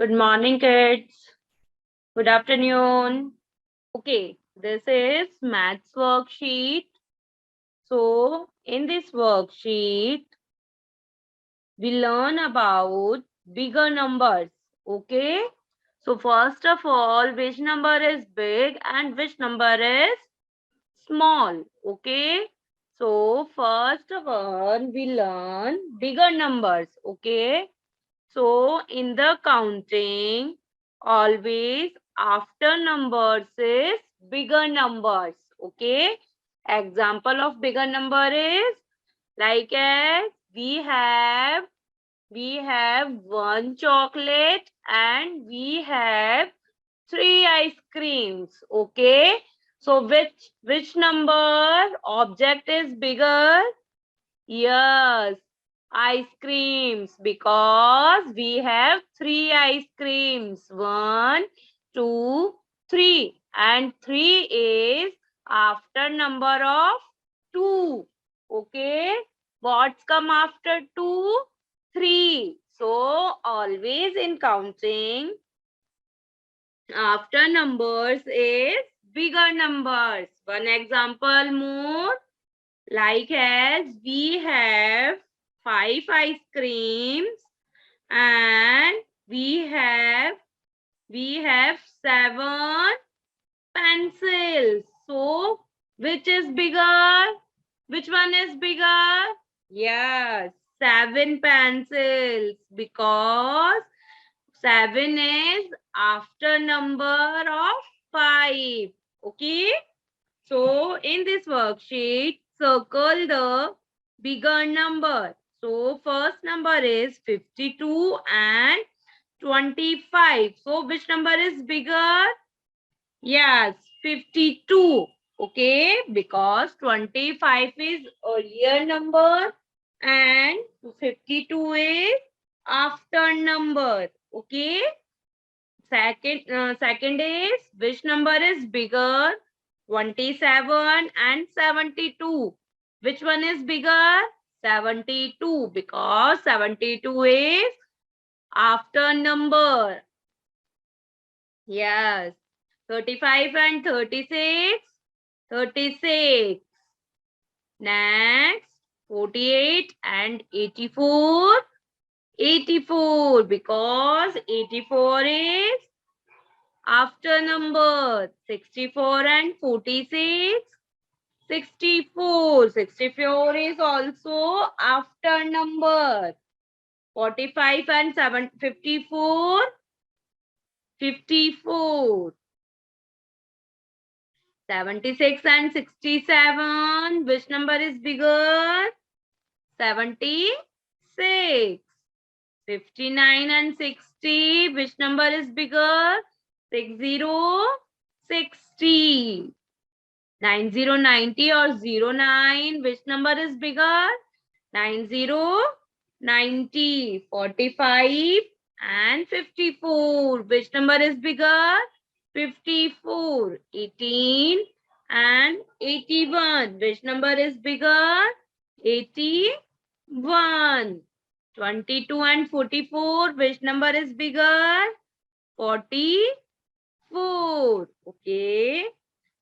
Good morning, kids. Good afternoon. Okay, this is maths worksheet. So, in this worksheet, we learn about bigger numbers. Okay, so first of all, which number is big and which number is small? Okay, so first of all, we learn bigger numbers. Okay, so in the counting, always after numbers is bigger numbers. Okay. Example of bigger number is like as we have one chocolate and we have three ice creams. Okay. So which number object is bigger? Yes, ice creams, because we have three ice creams. One, two, three. And three is after number of two. Okay. What's come after two? Three. So always in counting, after numbers is bigger numbers. One example more. Like as we have five ice creams and we have seven pencils. So which is bigger? Which one is bigger? Yes, seven pencils, because seven is after number of five. Okay. So in this worksheet, circle the bigger number. So first number is 52 and 25. So which number is bigger? Yes, 52. Okay, because 25 is earlier number and 52 is after number. Okay. Second is which number is bigger? 27 and 72. Which one is bigger? 72, because 72 is after number. Yes. 35 and 36. 36. Next, 48 and 84. 84, because 84 is after number. 64 and 46. 64. 64 is also after number. 45 and 54. 54. 76 and 67. Which number is bigger? 76. 59 and 60. Which number is bigger? 60. 60. 90, 90 or 09. Which number is bigger? 90, 90. 45 and 54. Which number is bigger? 54. 18 and 81. Which number is bigger? 81. 22 and 44. Which number is bigger? 44. Okay.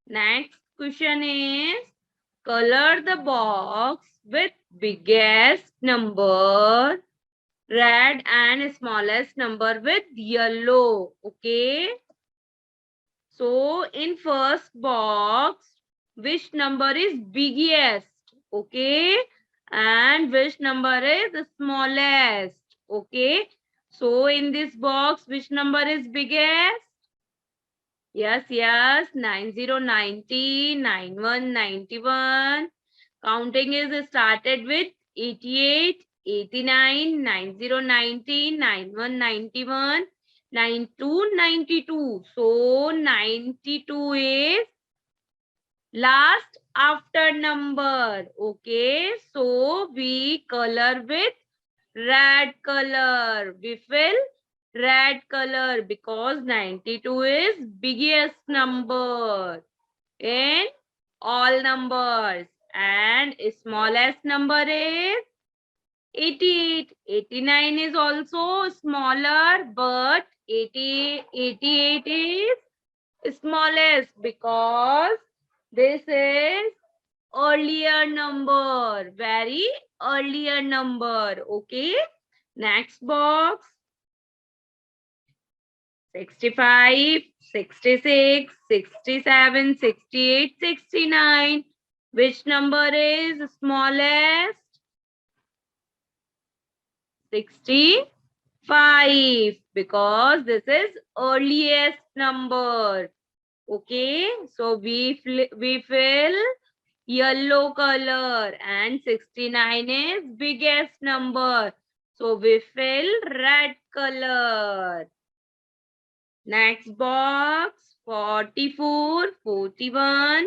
Next question is, color the box with biggest number red and smallest number with yellow. Okay. So in first box, which number is biggest? Okay. And which number is the smallest? Okay. So in this box, which number is biggest? Yes, yes. 90, 90, 91, 91. Counting is started with 88, 89, 90, 90, 91, 91, 92, 92. So 92 is last after number. Okay. So we color with red color. We fill red color because 92 is biggest number in all numbers, and smallest number is 88. 89 is also smaller, but 88 is smallest because this is earlier number, very earlier number. Okay. Next box. 65, 66, 67, 68, 69. Which number is smallest? 65, because this is earliest number. Okay, so we fill yellow color, and 69 is biggest number. So we fill red color. Next box, 44, 41,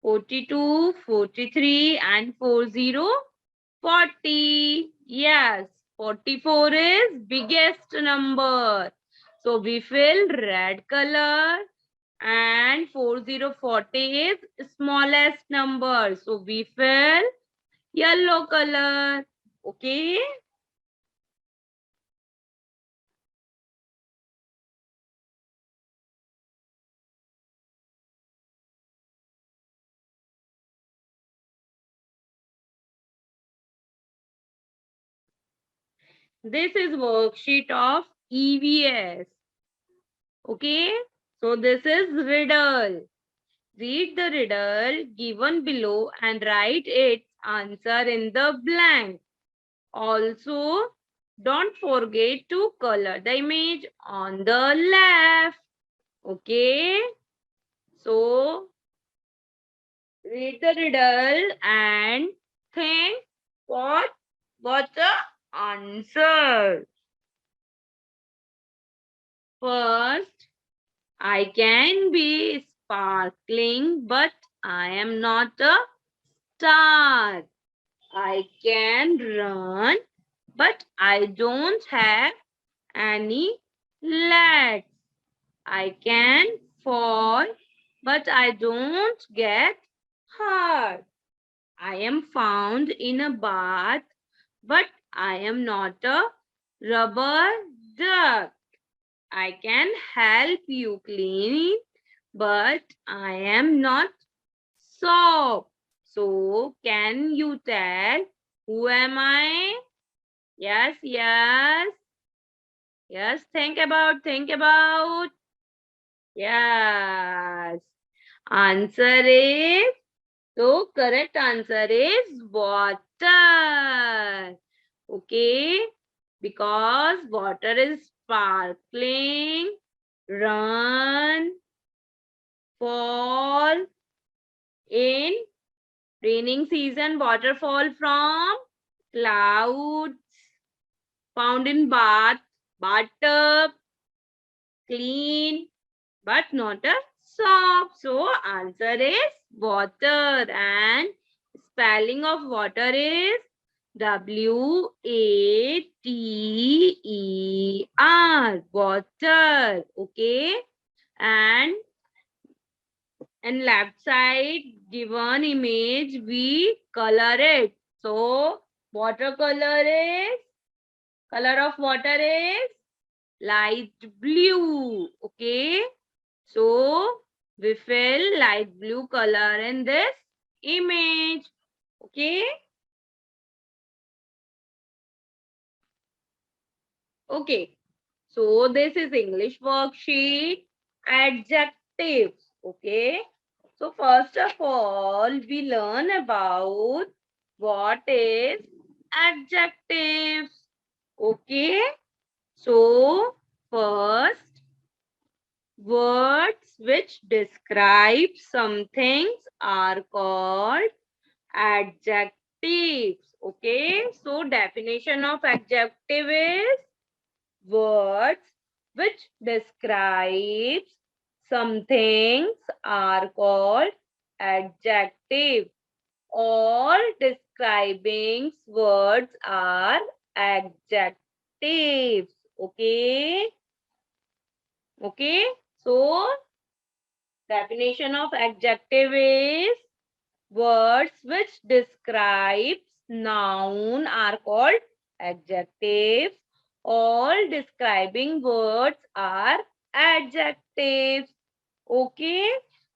42, 43 and 40, 40. Yes, 44 is biggest number. So we fill red color, and 4040 is smallest number. So we fill yellow color. Okay. This is worksheet of EVS. Okay. So this is riddle. Read the riddle given below and write its answer in the blank. Also, don't forget to color the image on the left. Okay. So, read the riddle and think what's the answer. First, I can be sparkling, but I am not a star. I can run, but I don't have any legs. I can fall, but I don't get hurt. I am found in a bath, but I am not a rubber duck. I can help you clean, but I am not soap. So, can you tell who am I? Yes, yes. Yes, think about. Yes. Answer is, so correct answer is water. Okay. Because water is sparkling, run, fall. In raining season, waterfall from clouds, found in bathtub, clean, but not a soap. So answer is water, and spelling of water is WATER, water. Okay. And left side given image we color it. So watercolor is, color of water is light blue. Okay. So we fill light blue color in this image. Okay. Okay. So this is English worksheet. Adjectives. Okay. So first of all, we learn about what is adjectives. Okay. So first, words which describe some things are called adjectives. Okay. So definition of adjective is words which describes some things are called adjectives. All describing words are adjectives. Okay. Okay. So definition of adjective is words which describes noun are called Adjectives. All describing words are adjectives. Okay.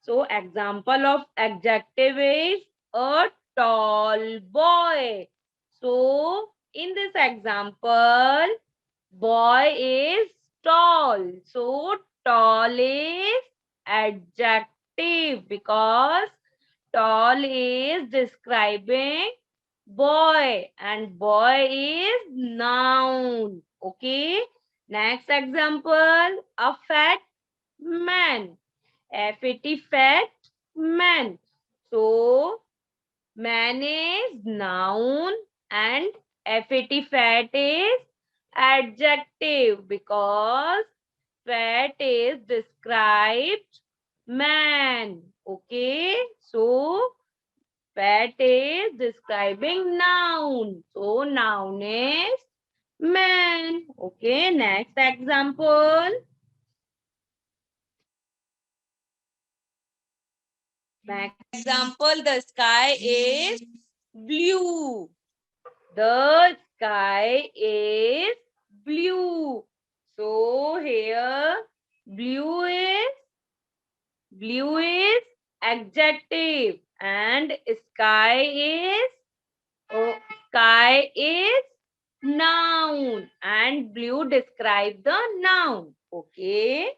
So example of adjective is a tall boy. So in this example, boy is tall. So tall is adjective because tall is describing boy and boy is noun. Okay. Next example, a fat man. F-A-T, fat man. So man is noun and F-A-T, fat is adjective because fat is described man. Okay. So fat is describing noun. So noun is man. Okay. Next example. Next example, the sky is blue. The sky is blue. So here blue is adjective and oh, sky is noun and blue describe the noun. Okay.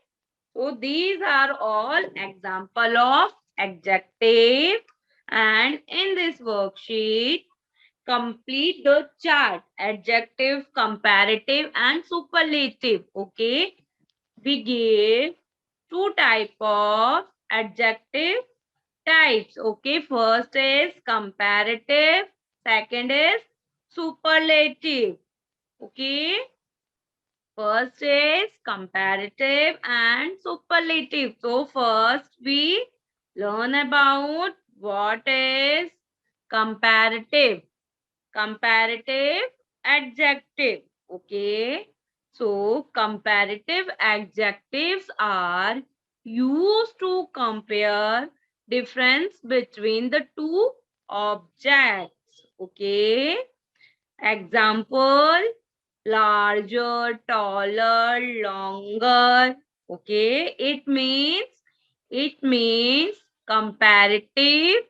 So these are all example of adjective and in this worksheet complete the chart adjective, comparative and superlative. Okay. We give two type of adjective types. Okay. First is comparative. Second is superlative. Okay. First is comparative and superlative. So first we learn about what is comparative. Comparative adjective. Okay. So comparative adjectives are used to compare difference between the two objects. Okay. Example, larger, taller, longer. Okay, it means comparative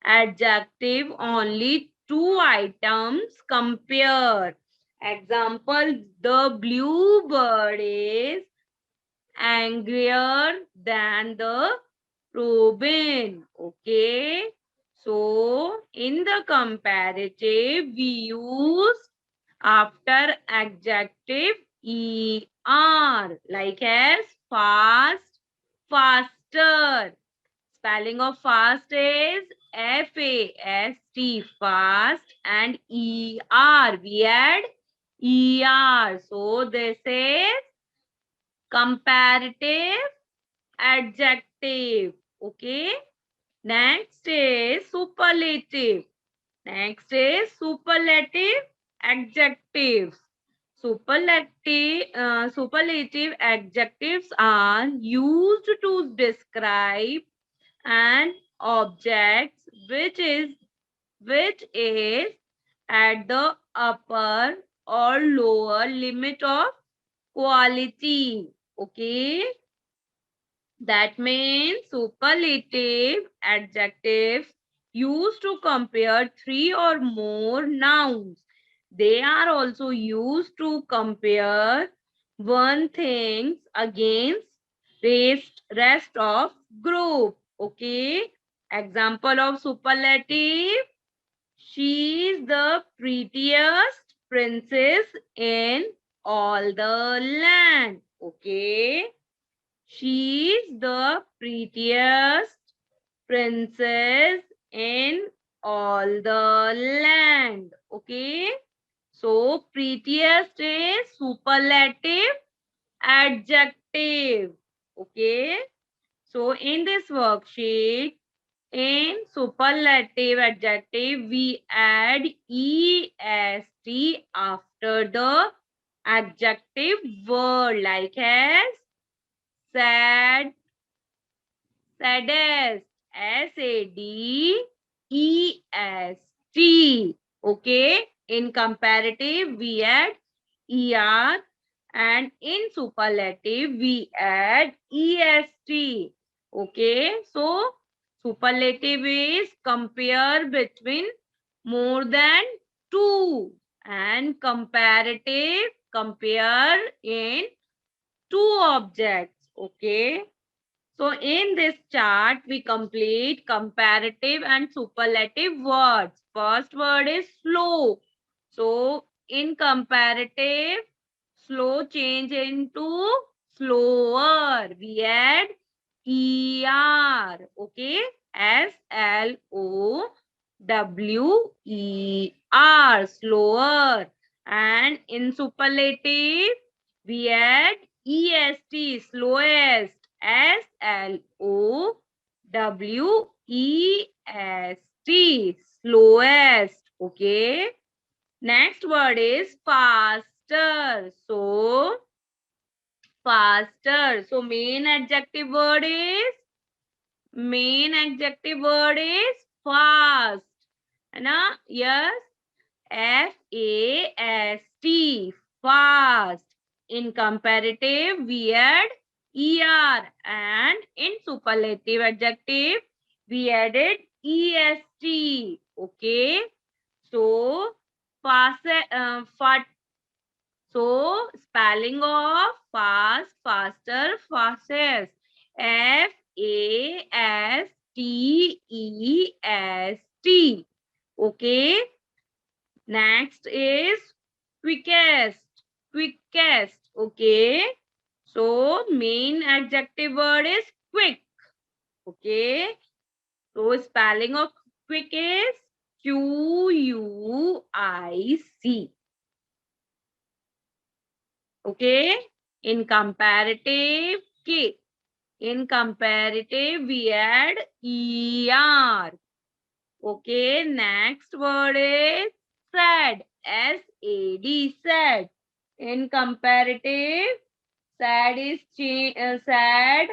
adjective only two items compare. Example, the bluebird is angrier than the robin. Okay. So in the comparative we use after adjective er like as fast, faster. Spelling of fast is F-A-S-T, fast, and E-R. We add E-R. So this is comparative adjective. Okay. Next is superlative. Next is superlative adjectives. Superlative adjectives are used to describe an object which is at the upper or lower limit of quality. Okay. That means superlative adjectives used to compare three or more nouns. They are also used to compare one thing against rest of group. Okay. Example of superlative. She is the prettiest princess in all the land. Okay. She is the prettiest princess in all the land. Okay. So prettiest is superlative adjective. Okay. So in this worksheet, in superlative adjective, we add est after the adjective word like as sad, saddest, S-A-D-E-S-T. Okay. In comparative, we add ER, and in superlative, we add EST. Okay, so superlative is compare between more than two, and comparative compare in two objects. Okay, so in this chart, we complete comparative and superlative words. First word is slow. So in comparative, slow change into slower. We add ER. Okay. SLOWER. Slower. And in superlative, we add EST. Slowest. SLOWEST. Slowest. Okay. Next word is faster. So faster. So main adjective word is fast. है ना? Yes. FAST. Fast. In comparative, we add ER, and in superlative adjective, we added EST. Okay. So fast. So spelling of fast, faster, fastest. FASTEST. Okay. Next is quickest. Quickest. Okay. So main adjective word is quick. Okay. So spelling of quick is QUIC. Okay. In comparative, K. In comparative, we add ER. Okay. Next word is sad. SAD. Sad. In comparative, sad is sad.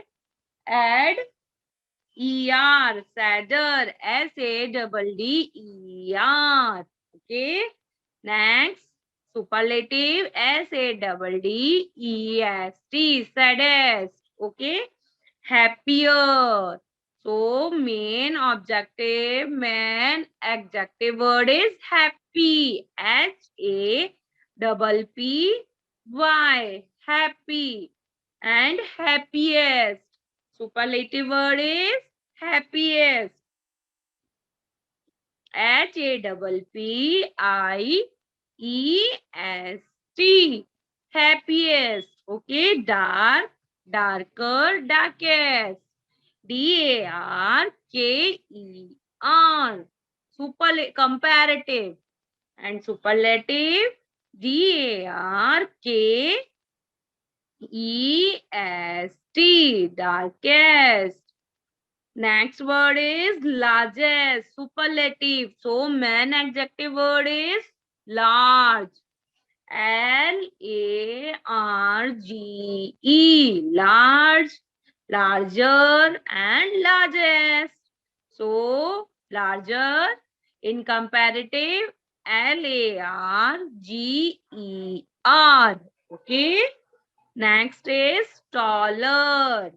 Add ER. Sadder. SADDER. Okay. Next, superlative. SADDEST. Saddest. Okay. Happier. So main objective, main adjective word is happy. HAPPY. Happy. And happiest. Superlative word is happiest. HAPPIEST. Happiest. Okay. Dark. Darker. Darkest. DARKER. Comparative. And superlative. DARKEST. Darkest. Next word is largest. Superlative. So main adjective word is large. LARGE. Large, larger, and largest. So larger. In comparative, LARGER. Okay. Next is taller.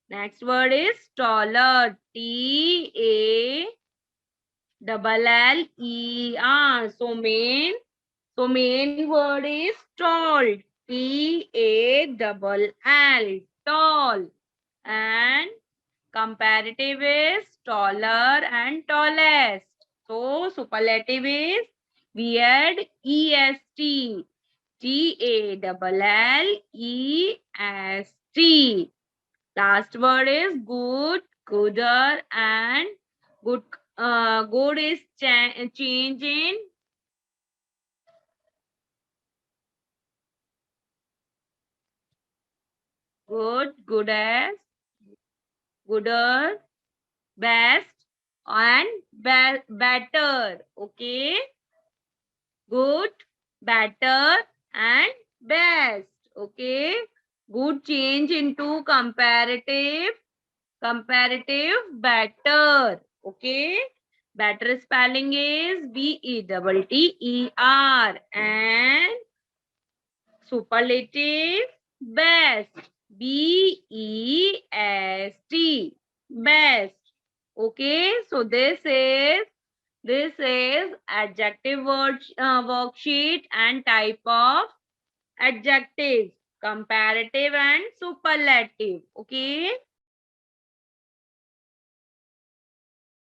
Next word is taller. TALLER. So main word is tall. TALL. Tall. And comparative is taller and tallest. So superlative is we add EST. TALLEST. Last word is good, gooder, and good. Good is change in good, goodest, gooder, best, and better. Okay, good, better, and best. Okay, good change into comparative, better. Okay. Better spelling is BETTER. And superlative, best, BEST, best. Okay, so this is adjective word worksheet and type of adjectives, comparative and superlative. Okay,